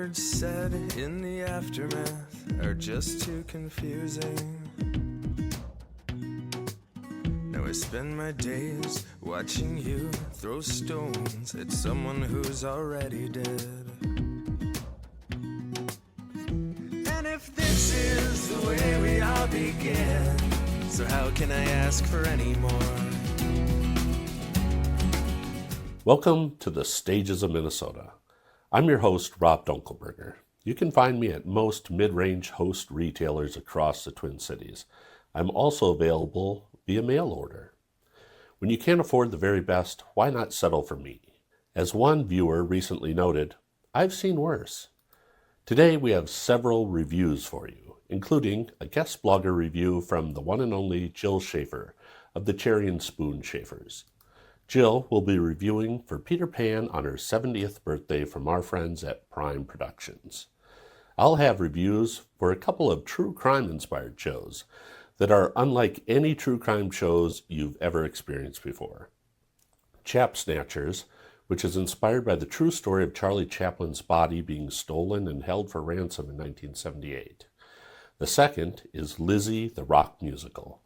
words said in the aftermath are just too confusing. Now I spend my days watching you throw stones at someone who's already dead. And if this is the way we all begin, so how can I ask for any more? Welcome to the Stages of Minnesota. I'm your host, Rob Dunkelberger. You can find me at most mid-range host retailers across the Twin Cities. I'm also available via mail order. When you can't afford the very best, why not settle for me? As one viewer recently noted, I've seen worse. Today we have several reviews for you, including a guest blogger review from the one and only Jill Schafer of the Cherry and Spoon Schafers. Jill will be reviewing for Peter Pan on her 70th birthday from our friends at Prime Productions. I'll have reviews for a couple of true crime-inspired shows that are unlike any true crime shows you've ever experienced before. Chap Snatchers, which is inspired by the true story of Charlie Chaplin's body being stolen and held for ransom in 1978. The second is Lizzie, the rock musical,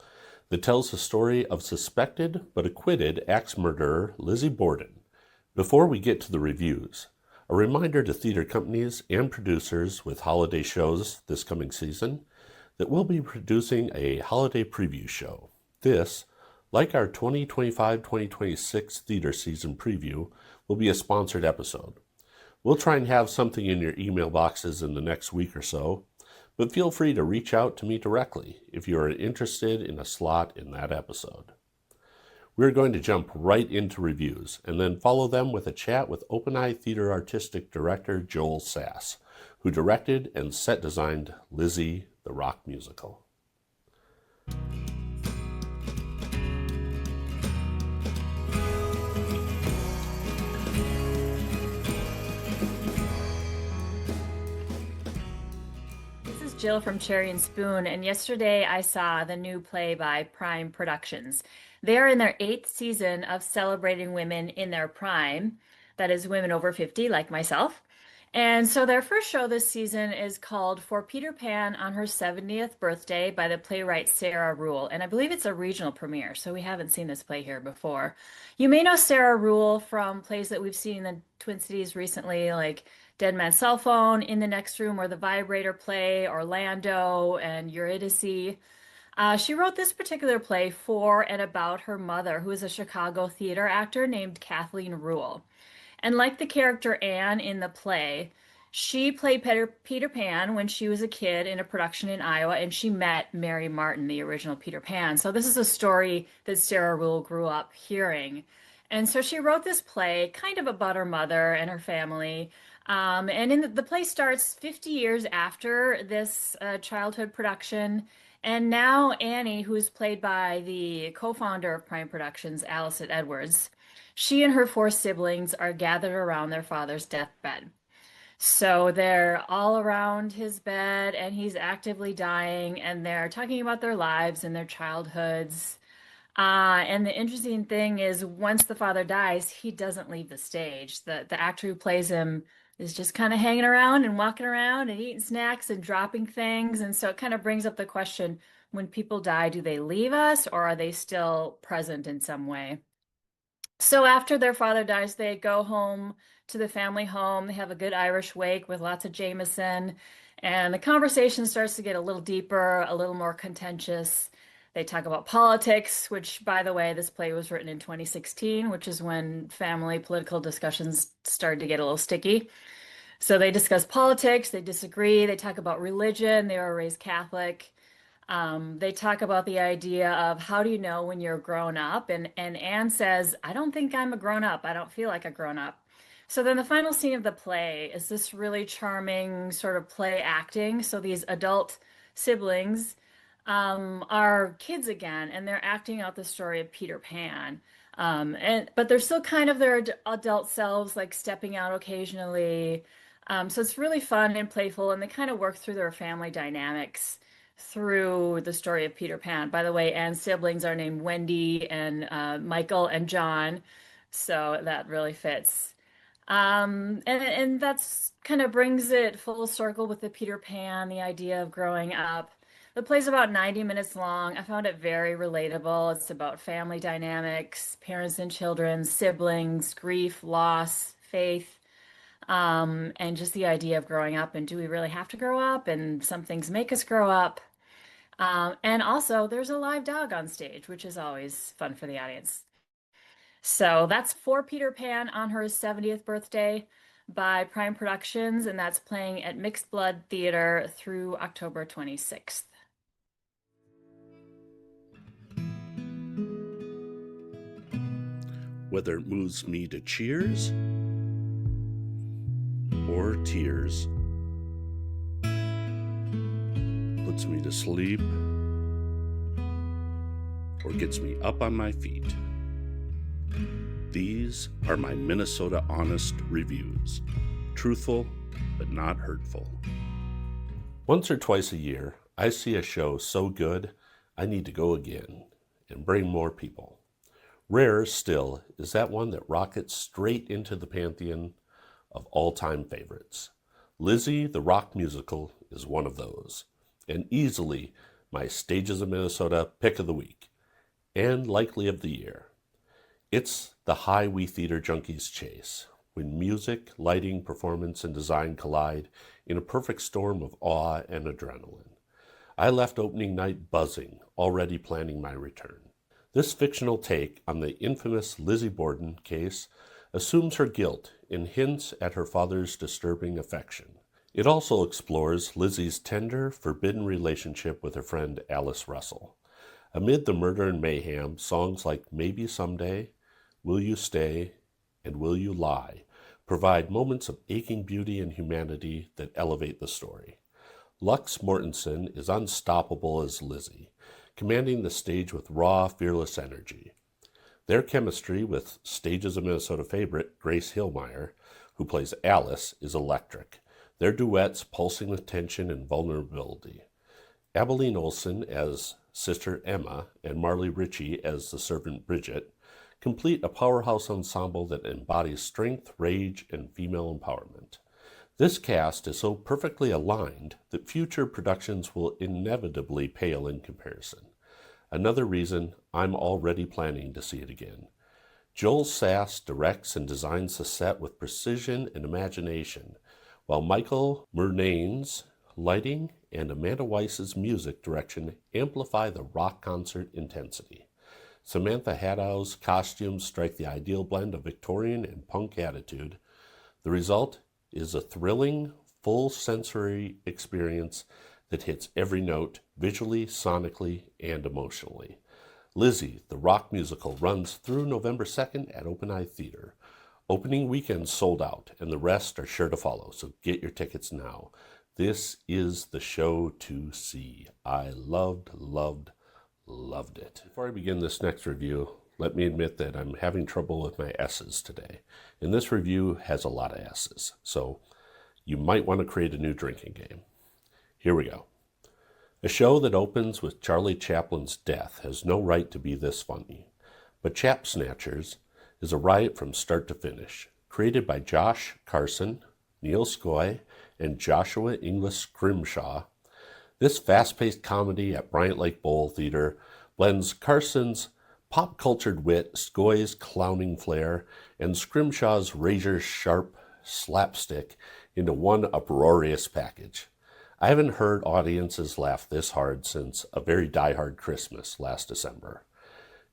that tells the story of suspected but acquitted axe murderer Lizzie Borden. Before we get to the reviews, a reminder to theater companies and producers with holiday shows this coming season that we'll be producing a holiday preview show. This, like our 2025-2026 theater season preview, will be a sponsored episode. We'll try and have something in your email boxes in the next week or so, but feel free to reach out to me directly if you are interested in a slot in that episode. We're going to jump right into reviews and then follow them with a chat with Open Eye Theater Artistic Director Joel Sass, who directed and set designed Lizzie, the rock musical. Jill from Cherry and Spoon, and yesterday I saw the new play by Prime Productions. They are in their 8th season of celebrating women in their prime, that is women over 50 like myself. And so their first show this season is called For Peter Pan on Her 70th Birthday by the playwright Sarah Ruhl, and I believe it's a regional premiere, so we haven't seen this play here before. You may know Sarah Ruhl from plays that we've seen in the Twin Cities recently, like Dead Man's Cell Phone, In the Next Room, or The Vibrator Play, Orlando, and Eurydice. She wrote this particular play for and about her mother, who is a Chicago theater actor named Kathleen Ruhl. And like the character Anne in the play, she played Peter Pan when she was a kid in a production in Iowa, and she met Mary Martin, the original Peter Pan. So this is a story that Sarah Ruhl grew up hearing. And so she wrote this play kind of about her mother and her family. And the play starts 50 years after this childhood production. And now Annie, who is played by the co-founder of Prime Productions, Allison Edwards, she and her 4 siblings are gathered around their father's deathbed. So they're all around his bed and he's actively dying, and they're talking about their lives and their childhoods. And the interesting thing is, once the father dies, he doesn't leave the stage. The actor who plays him is just kind of hanging around and walking around and eating snacks and dropping things. And so it kind of brings up the question, when people die, do they leave us or are they still present in some way? So after their father dies, they go home to the family home. They have a good Irish wake with lots of Jameson. And the conversation starts to get a little deeper, a little more contentious. They talk about politics, which, by the way, this play was written in 2016, which is when family political discussions started to get a little sticky. So they discuss politics, they disagree, they talk about religion, they were raised Catholic. They talk about the idea of how do you know when you're grown up? And Anne says, I don't think I'm a grown up. I don't feel like a grown up. So then the final scene of the play is this really charming sort of play acting. So these adult siblings are kids again, and they're acting out the story of Peter Pan. But they're still kind of their adult selves, like stepping out occasionally. So it's really fun and playful, and they kind of work through their family dynamics through the story of Peter Pan. By the way, Anne's siblings are named Wendy and Michael and John, so that really fits. And that's kind of brings it full circle with the Peter Pan, the idea of growing up. The play's about 90 minutes long. I found it very relatable. It's about family dynamics, parents and children, siblings, grief, loss, faith, and just the idea of growing up. And do we really have to grow up? And some things make us grow up. And also, there's a live dog on stage, which is always fun for the audience. So that's for Peter Pan on her 70th birthday by Prime Productions, and that's playing at Mixed Blood Theater through October 26th. Whether it moves me to cheers or tears, puts me to sleep, or gets me up on my feet. These are my Minnesota Honest reviews. Truthful, but not hurtful. Once or twice a year, I see a show so good, I need to go again and bring more people. Rarer still is that one that rockets straight into the pantheon of all-time favorites. Lizzie, the rock musical, is one of those, and easily my Stages of Minnesota pick of the week, and likely of the year. It's the high we theater junkies chase, when music, lighting, performance, and design collide in a perfect storm of awe and adrenaline. I left opening night buzzing, already planning my return. This fictional take on the infamous Lizzie Borden case assumes her guilt and hints at her father's disturbing affection. It also explores Lizzie's tender, forbidden relationship with her friend Alice Russell. Amid the murder and mayhem, songs like Maybe Someday, Will You Stay, and Will You Lie provide moments of aching beauty and humanity that elevate the story. Lux Mortensen is unstoppable as Lizzie, commanding the stage with raw, fearless energy. Their chemistry with Stages of Minnesota favorite Grace Hillmeyer, who plays Alice, is electric, their duets pulsing with tension and vulnerability. Abilene Olsen as Sister Emma and Marley Ritchie as the servant Bridget complete a powerhouse ensemble that embodies strength, rage, and female empowerment. This cast is so perfectly aligned that future productions will inevitably pale in comparison. Another reason I'm already planning to see it again. Joel Sass directs and designs the set with precision and imagination, while Michael Murnane's lighting and Amanda Weiss's music direction amplify the rock concert intensity. Samantha Haddow's costumes strike the ideal blend of Victorian and punk attitude. The result is a thrilling, full sensory experience that hits every note visually, sonically, and emotionally. Lizzie, the rock musical, runs through November 2nd at Open Eye Theater. Opening weekend sold out, and the rest are sure to follow, so get your tickets now. This is the show to see. I loved it. Before I begin this next review, let me admit that I'm having trouble with my S's today. And this review has a lot of S's, so you might want to create a new drinking game. Here we go. A show that opens with Charlie Chaplin's death has no right to be this funny. But Chap Snatchers is a riot from start to finish. Created by Josh Carson, Neil Skoy, and Joshua Inglis Scrimshaw, this fast-paced comedy at Bryant Lake Bowl Theater blends Carson's pop-cultured wit, Skoy's clowning flair, and Scrimshaw's razor-sharp slapstick into one uproarious package. I haven't heard audiences laugh this hard since A Very Die Hard Christmas last December.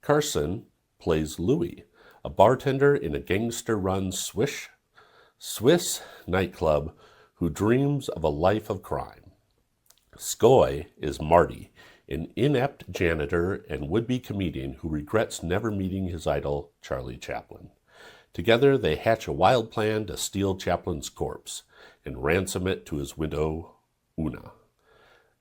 Carson plays Louis, a bartender in a gangster-run Swiss nightclub who dreams of a life of crime. Skoy is Marty, an inept janitor and would-be comedian who regrets never meeting his idol, Charlie Chaplin. Together, they hatch a wild plan to steal Chaplin's corpse and ransom it to his widow, Una.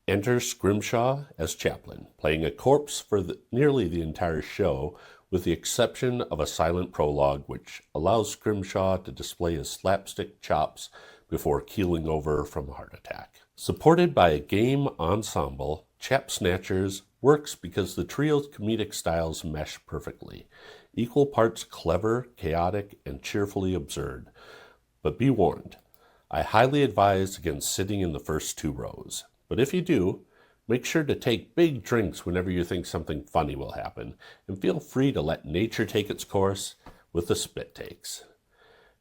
Enter Scrimshaw as Chaplin, playing a corpse for nearly the entire show, with the exception of a silent prologue which allows Scrimshaw to display his slapstick chops before keeling over from a heart attack. Supported by a game ensemble, Chap Snatchers works because the trio's comedic styles mesh perfectly, equal parts clever, chaotic, and cheerfully absurd. But be warned, I highly advise against sitting in the first 2 rows. But if you do, make sure to take big drinks whenever you think something funny will happen, and feel free to let nature take its course with the spit takes.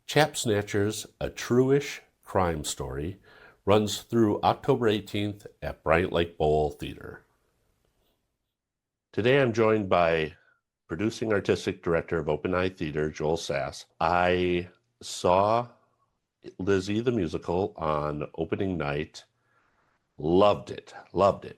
Chap Snatchers, a true-ish crime story, runs through October 18th at Bryant Lake Bowl Theater. Today I'm joined by producing artistic director of Open Eye Theater, Joel Sass. I saw Lizzie the musical on opening night. Loved it.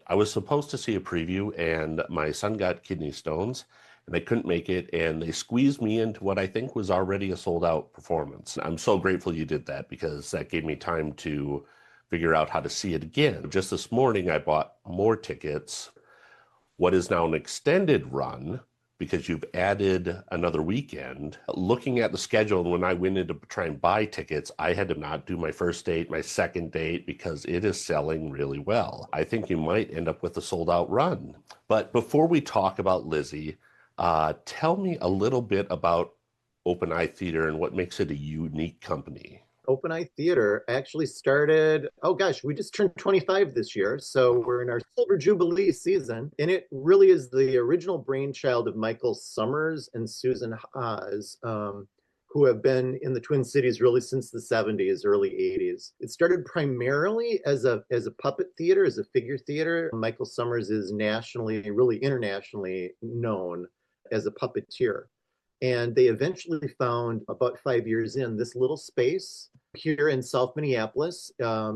I was supposed to see a preview and my son got kidney stones and I couldn't make it, and they squeezed me into what I think was already a sold out performance. I'm so grateful you did that because that gave me time to figure out how to see it again. Just this morning I bought more tickets, what is now an extended run, because you've added another weekend. Looking at the schedule, and when I went in to try and buy tickets, I had to not do my first date, my second date, because it is selling really well. I think you might end up with a sold out run. But before we talk about Lizzie, tell me a little bit about Open Eye Theater and what makes it a unique company. Open Eye Theater actually started, oh gosh, we just turned 25 this year. So we're in our Silver Jubilee season. And it really is the original brainchild of Michael Summers and Susan Haas, who have been in the Twin Cities really since the 70s, early 80s. It started primarily as a puppet theater, as a figure theater. Michael Summers is nationally, really internationally known as a puppeteer. And they eventually found, about 5 years in, this little space here in South Minneapolis.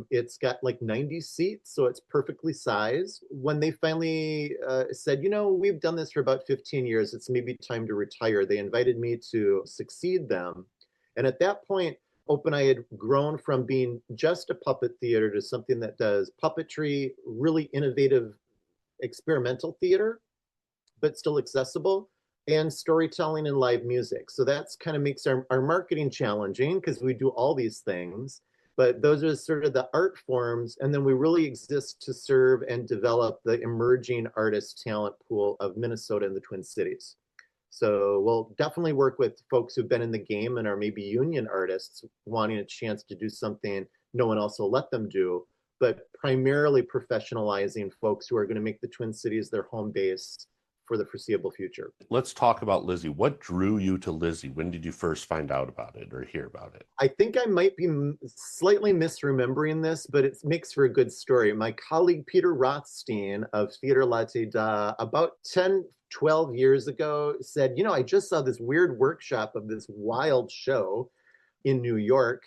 It's got like 90 seats, so it's perfectly sized. When they finally said, we've done this for about 15 years, it's maybe time to retire, they invited me to succeed them. And at that point, Open Eye had grown from being just a puppet theater to something that does puppetry, really innovative experimental theater, but still accessible, and storytelling and live music. So that's kind of makes our marketing challenging because we do all these things, but those are sort of the art forms. And then we really exist to serve and develop the emerging artist talent pool of Minnesota and the Twin Cities. So we'll definitely work with folks who've been in the game and are maybe union artists wanting a chance to do something no one else will let them do, but primarily professionalizing folks who are going to make the Twin Cities their home base for the foreseeable future. Let's talk about Lizzie. What drew you to Lizzie? When did you first find out about it or hear about it? I think I might be slightly misremembering this, but it makes for a good story. My colleague Peter Rothstein of Theater Latte Da, about 10, 12 years ago, said, I just saw this weird workshop of this wild show in New York.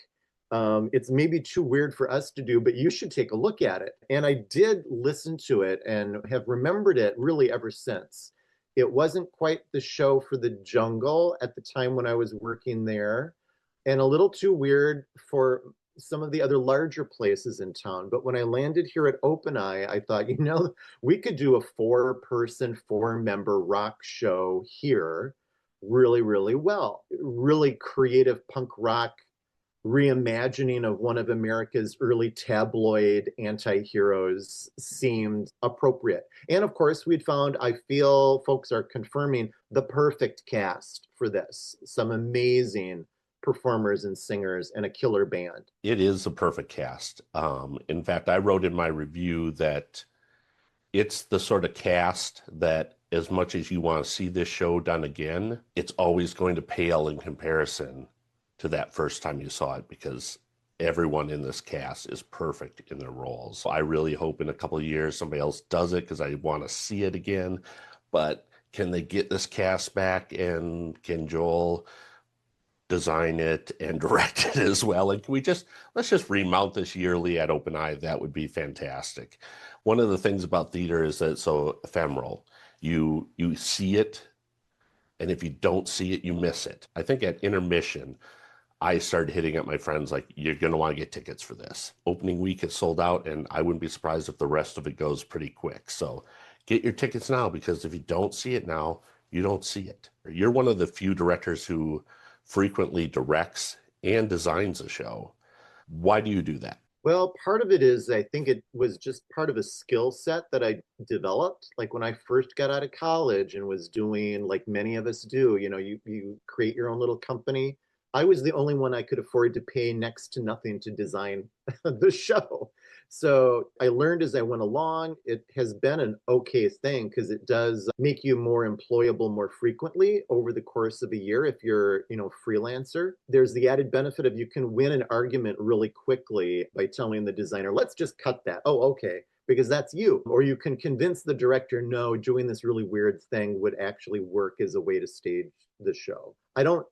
It's maybe too weird for us to do, but you should take a look at it. And I did listen to it and have remembered it really ever since. It wasn't quite the show for the jungle at the time when I was working there, and a little too weird for some of the other larger places in town. But when I landed here at Open Eye, I thought, we could do a 4-person, 4-member rock show here really, really well. Really creative punk rock reimagining of one of America's early tabloid anti-heroes seemed appropriate. And of course, we'd found, I feel folks are confirming, the perfect cast for this. Some amazing performers and singers and a killer band. It is a perfect cast. In fact, I wrote in my review that it's the sort of cast that as much as you want to see this show done again, it's always going to pale in comparison to that first time you saw it, because everyone in this cast is perfect in their roles. So I really hope in a couple of years somebody else does it because I want to see it again. But can they get this cast back, and can Joel design it and direct it as well? And can we let's just remount this yearly at Open Eye? That would be fantastic. One of the things about theater is that it's so ephemeral. You see it, and if you don't see it, you miss it. I think at intermission, I started hitting up my friends like, you're going to want to get tickets for this. Opening week is sold out, and I wouldn't be surprised if the rest of it goes pretty quick. So get your tickets now, because if you don't see it now, you don't see it. You're one of the few directors who frequently directs and designs a show. Why do you do that? Well, part of it is, I think it was just part of a skill set that I developed. Like when I first got out of college and was doing, like many of us do, you create your own little company. I was the only one I could afford to pay next to nothing to design the show. So I learned as I went along. It has been an okay thing because it does make you more employable more frequently over the course of a year if you're, freelancer. There's the added benefit of you can win an argument really quickly by telling the designer, let's just cut that. Oh, okay. Because that's you. Or you can convince the director, no, doing this really weird thing would actually work as a way to stage the show. I don't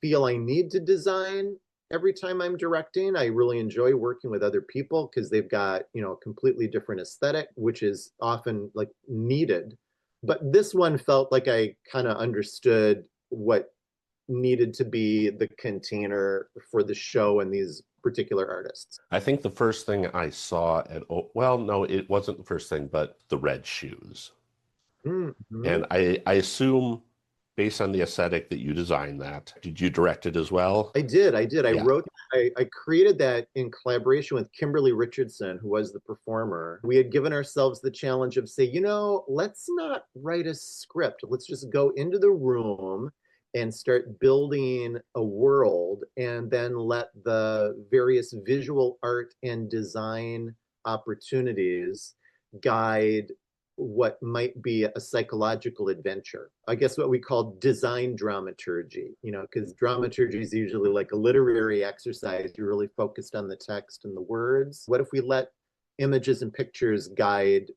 feel I need to design every time I'm directing. I really enjoy working with other people because they've got, a completely different aesthetic, which is often like needed. But this one felt like I kind of understood what needed to be the container for the show and these particular artists. I think the first thing I saw well, no, it wasn't the first thing, but the red shoes. Mm-hmm. And I assume based on the aesthetic that you designed that. Did you direct it as well? I did. I created that in collaboration with Kimberly Richardson, who was the performer. We had given ourselves the challenge of say, let's not write a script. Let's just go into the room and start building a world and then let the various visual art and design opportunities guide what might be a psychological adventure. I guess what we call design dramaturgy, because dramaturgy is usually like a literary exercise. You're really focused on the text and the words. What if we let images and pictures guide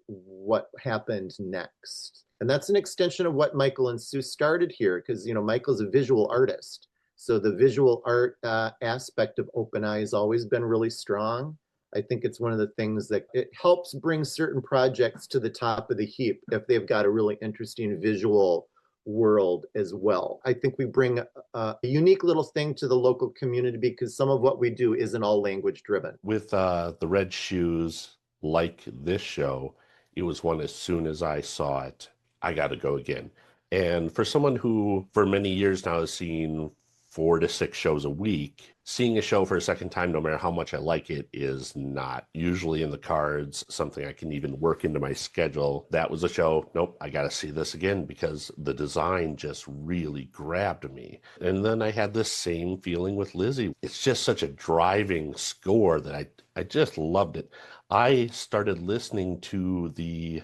what happened next? And that's an extension of what Michael and Sue started here, because, Michael's a visual artist. So the visual art aspect of Open Eye has always been really strong. I think it's one of the things that it helps bring certain projects to the top of the heap if they've got a really interesting visual world as well. I think we bring a unique little thing to the local community because some of what we do isn't all language driven. With the red shoes, like this show, it was one as soon as I saw it, I got to go again. And for someone who for many years now has seen 4 to 6 shows a week, seeing a show for a second time, no matter how much I like it, is not usually in the cards, something I can even work into my schedule. That was a show, nope, I got to see this again because the design just really grabbed me. And then I had this same feeling with Lizzie. It's just such a driving score that I just loved it. I started listening to the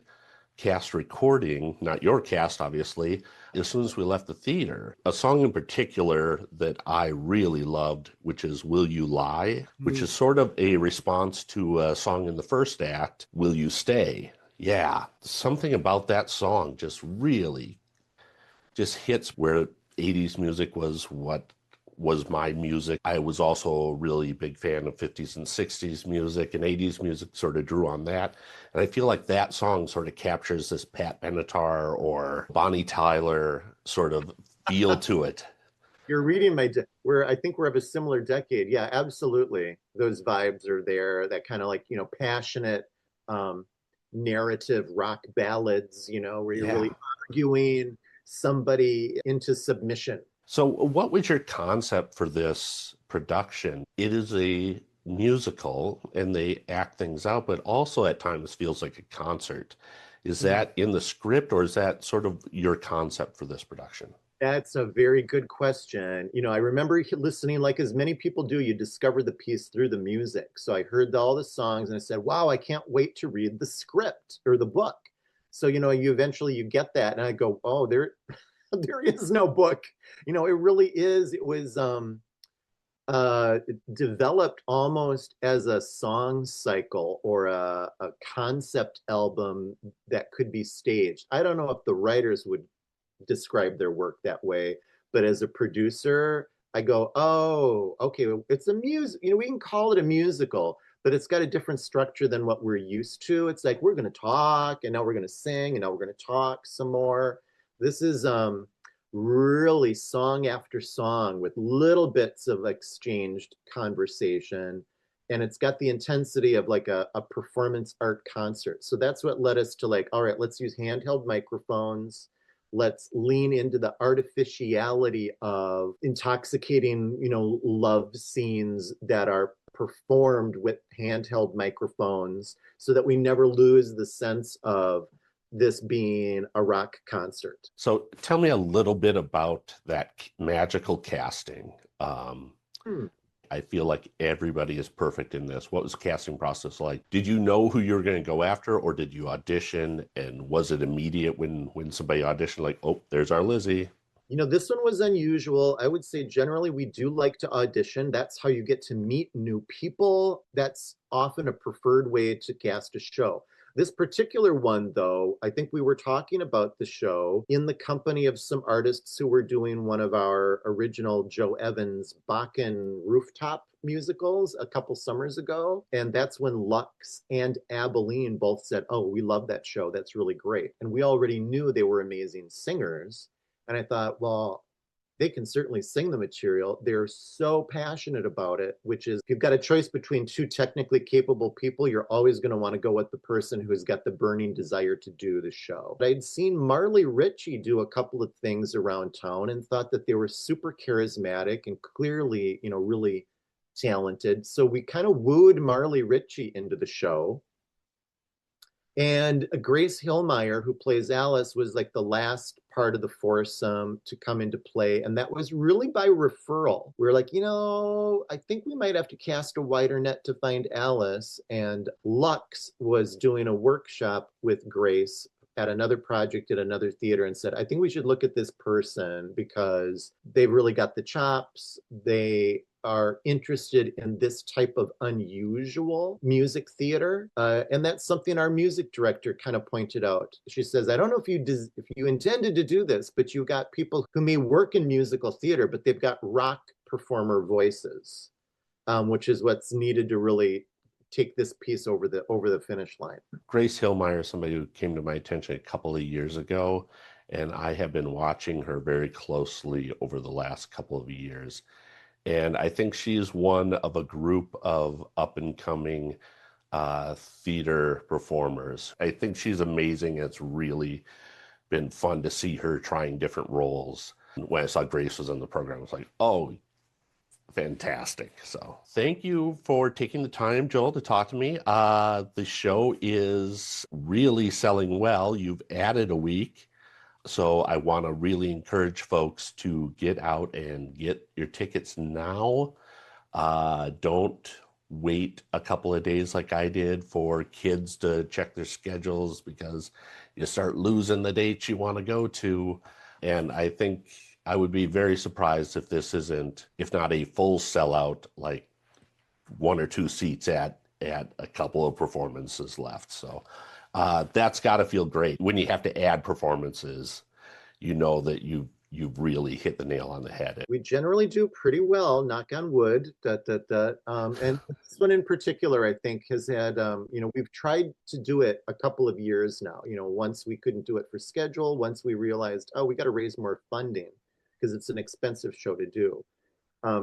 cast recording, not your cast, obviously, as soon as we left the theater. A song in particular that I really loved, which is Will You Lie, which is sort of a response to a song in the first act, Will You Stay? Yeah, something about that song just really just hits where 80s music was what was my music. I was also a really big fan of 50s and 60s music, and 80s music sort of drew on that. And I feel like that song sort of captures this Pat Benatar or Bonnie Tyler sort of feel to it. You're reading I think we're of a similar decade. Yeah, absolutely. Those vibes are there, that kind of like, passionate narrative rock ballads, where you're really arguing somebody into submission. So what was your concept for this production? It is a musical and they act things out, but also at times feels like a concert. Is that in the script or is that sort of your concept for this production? That's a very good question. I remember listening, like as many people do, you discover the piece through the music. So I heard all the songs and I said, wow, I can't wait to read the script or the book. So, you eventually get that and I go, oh, there is no book. It really is. It was developed almost as a song cycle or a concept album that could be staged. I don't know if the writers would describe their work that way, but as a producer, I go, oh, okay, it's a music. We can call it a musical, but it's got a different structure than what we're used to. It's like we're going to talk, and now we're going to sing, and now we're going to talk some more. This is really song after song with little bits of exchanged conversation. And it's got the intensity of like a performance art concert. So that's what led us to all right, let's use handheld microphones. Let's lean into the artificiality of intoxicating, love scenes that are performed with handheld microphones so that we never lose the sense of this being a rock concert. So tell me a little bit about that magical casting Hmm. I feel like everybody is perfect in this. What was the casting process like? Did you know who you were going to go after, or did you audition? And was it immediate when somebody auditioned, like, oh, there's our Lizzie? This one was unusual. I would say generally we do like to audition. That's how you get to meet new people. That's often a preferred way to cast a show. This particular one, though, I think we were talking about the show in the company of some artists who were doing one of our original Joe Evans Bakken rooftop musicals a couple summers ago. And that's when Lux and Abilene both said, oh, we love that show. That's really great. And we already knew they were amazing singers. And I thought, well, they can certainly sing the material. They're so passionate about it, which is if you've got a choice between two technically capable people, you're always going to want to go with the person who's got the burning desire to do the show. I'd seen Marley Ritchie do a couple of things around town and thought that they were super charismatic and clearly, really talented. So we kind of wooed Marley Ritchie into the show. And Grace Hillmeyer, who plays Alice, was like the last part of the foursome to come into play. And that was really by referral. We were like, I think we might have to cast a wider net to find Alice. And Lux was doing a workshop with Grace at another project at another theater and said, I think we should look at this person because they've really got the chops. They are interested in this type of unusual music theater. And that's something our music director kind of pointed out. She says, I don't know if you intended to do this, but you got people who may work in musical theater, but they've got rock performer voices, which is what's needed to really take this piece over the finish line. Grace Hillmeyer is somebody who came to my attention a couple of years ago, and I have been watching her very closely over the last couple of years. And I think she's one of a group of up-and-coming theater performers. I think she's amazing. It's really been fun to see her trying different roles. When I saw Grace was in the program, I was like, oh, fantastic. So thank you for taking the time, Joel, to talk to me. The show is really selling well. You've added a week. So I want to really encourage folks to get out and get your tickets now. Don't wait a couple of days like I did for kids to check their schedules because you start losing the dates you want to go to. And I think I would be very surprised if this isn't, if not a full sellout, like one or two seats at a couple of performances left. So that's got to feel great. When you have to add performances, you know that you've really hit the nail on the head. We generally do pretty well, knock on wood. And this one in particular, I think, has had, we've tried to do it a couple of years now. Once we couldn't do it for schedule, once we realized, we got to raise more funding because it's an expensive show to do.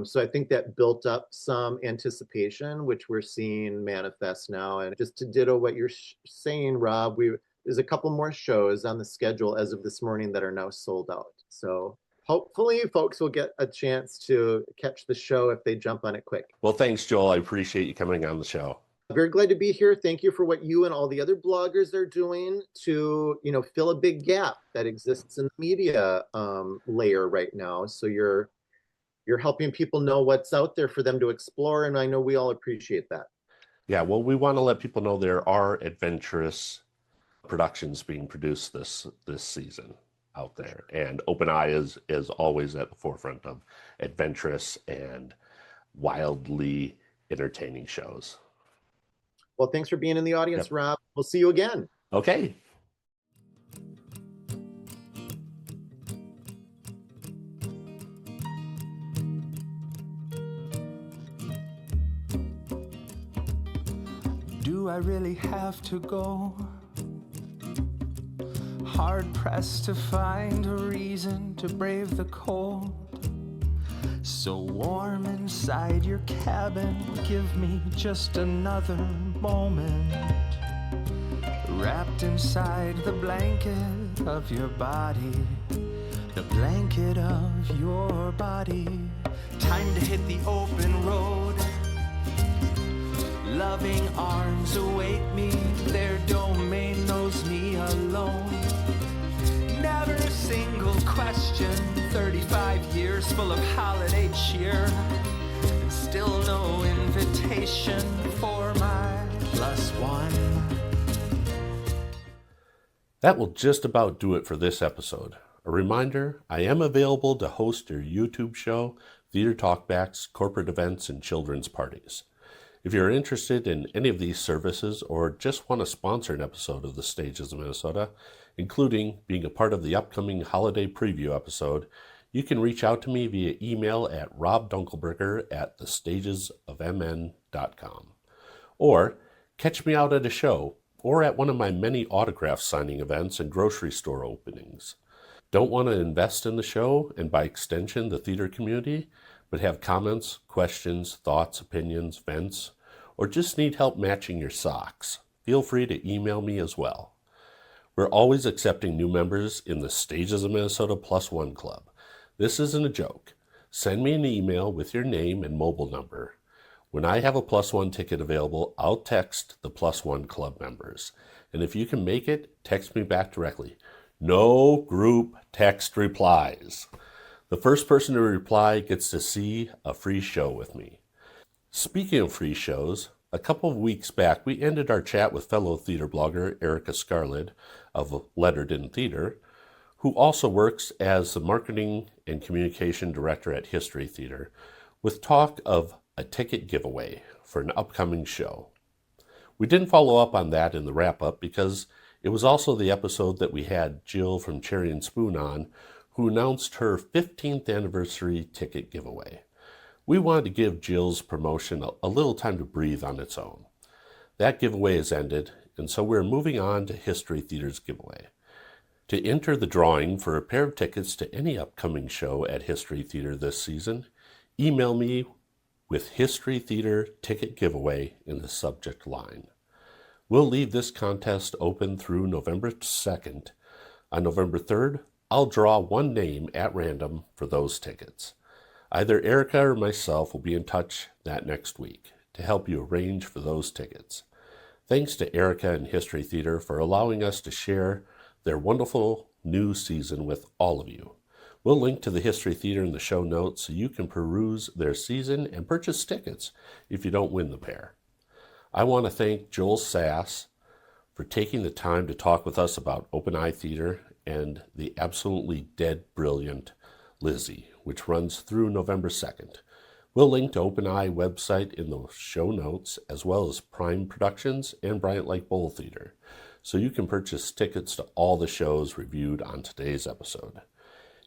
So I think that built up some anticipation, which we're seeing manifest now. And just to ditto what you're saying, Rob, there's a couple more shows on the schedule as of this morning that are now sold out. So hopefully folks will get a chance to catch the show if they jump on it quick. Well, thanks, Joel. I appreciate you coming on the show. Very glad to be here. Thank you for what you and all the other bloggers are doing to, fill a big gap that exists in the media layer right now. So you're helping people know what's out there for them to explore, and I know we all appreciate that. Yeah, well, we want to let people know there are adventurous productions being produced this season out there, and Open Eye is always at the forefront of adventurous and wildly entertaining shows. Well, thanks for being in the audience, Yep. Rob. We'll see you again. Okay. Do I really have to go? Hard pressed to find a reason to brave the cold. So warm inside your cabin, give me just another moment. Wrapped inside the blanket of your body, the blanket of your body. Time to hit the open road. Loving arms await me, their domain knows me alone. Never a single question, 35 years years full of holiday cheer, and still no invitation for my +1. That will just about do it for this episode. A reminder, I am available to host your YouTube show, theater talkbacks, corporate events, and children's parties. If you're interested in any of these services or just want to sponsor an episode of The Stages of Minnesota, including being a part of the upcoming holiday preview episode, you can reach out to me via email at robdunkelberger@thestagesofmn.com. Or catch me out at a show or at one of my many autograph signing events and grocery store openings. Don't want to invest in the show and by extension the theater community, but have comments, questions, thoughts, opinions, vents, or just need help matching your socks? Feel free to email me as well. We're always accepting new members in the Stages of Minnesota +1 Club. This isn't a joke. Send me an email with your name and mobile number. When I have a +1 ticket available, I'll text the +1 Club members. And if you can make it, text me back directly. No group text replies. The first person to reply gets to see a free show with me. Speaking of free shows, a couple of weeks back we ended our chat with fellow theater blogger Erica Scarlett of Lettered in Theater, who also works as the marketing and communication director at History Theater, with talk of a ticket giveaway for an upcoming show. We didn't follow up on that in the wrap-up because it was also the episode that we had Jill from Cherry and Spoon on, who announced her 15th anniversary ticket giveaway. We wanted to give Jill's promotion a little time to breathe on its own. That giveaway has ended, and so we're moving on to History Theater's giveaway. To enter the drawing for a pair of tickets to any upcoming show at History Theater this season, email me with History Theater Ticket Giveaway in the subject line. We'll leave this contest open through November 2nd. On November 3rd, I'll draw one name at random for those tickets. Either Erica or myself will be in touch that next week to help you arrange for those tickets. Thanks to Erica and History Theater for allowing us to share their wonderful new season with all of you. We'll link to the History Theater in the show notes so you can peruse their season and purchase tickets if you don't win the pair. I want to thank Joel Sass for taking the time to talk with us about Open Eye Theater and the absolutely dead brilliant Lizzie, which runs through November 2nd. We'll link to Open Eye website in the show notes, as well as Prime Productions and Bryant Lake Bowl Theater, so you can purchase tickets to all the shows reviewed on today's episode.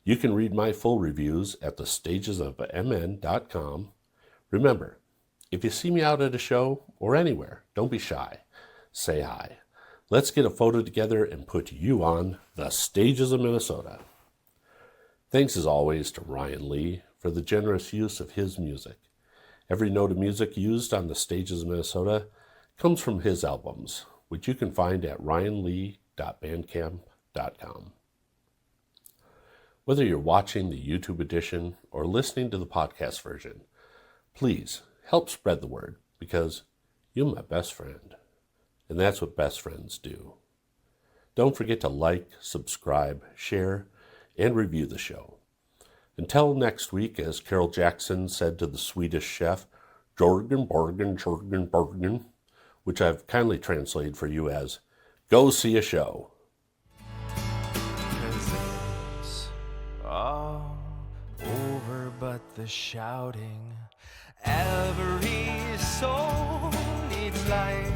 You can read my full reviews at thestagesofmn.com. Remember, if you see me out at a show or anywhere, don't be shy. Say hi. Let's get a photo together and put you on the Stages of Minnesota. Thanks as always to Ryan Lee for the generous use of his music. Every note of music used on the Stages of Minnesota comes from his albums, which you can find at ryanlee.bandcamp.com. Whether you're watching the YouTube edition or listening to the podcast version, please help spread the word because you're my best friend. And that's what best friends do. Don't forget to like, subscribe, share, and review the show. Until next week, as Carol Jackson said to the Swedish chef, Jorgen, Borgen, Jorgen, Borgen, which I've kindly translated for you as, go see a show. 'Cause it's all over but the shouting. Every soul needs light.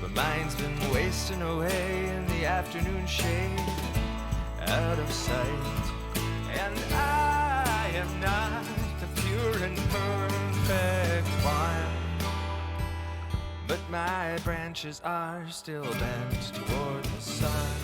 My mind's been wasting away in the afternoon shade, out of sight. And I am not the pure and perfect one, but my branches are still bent toward the sun.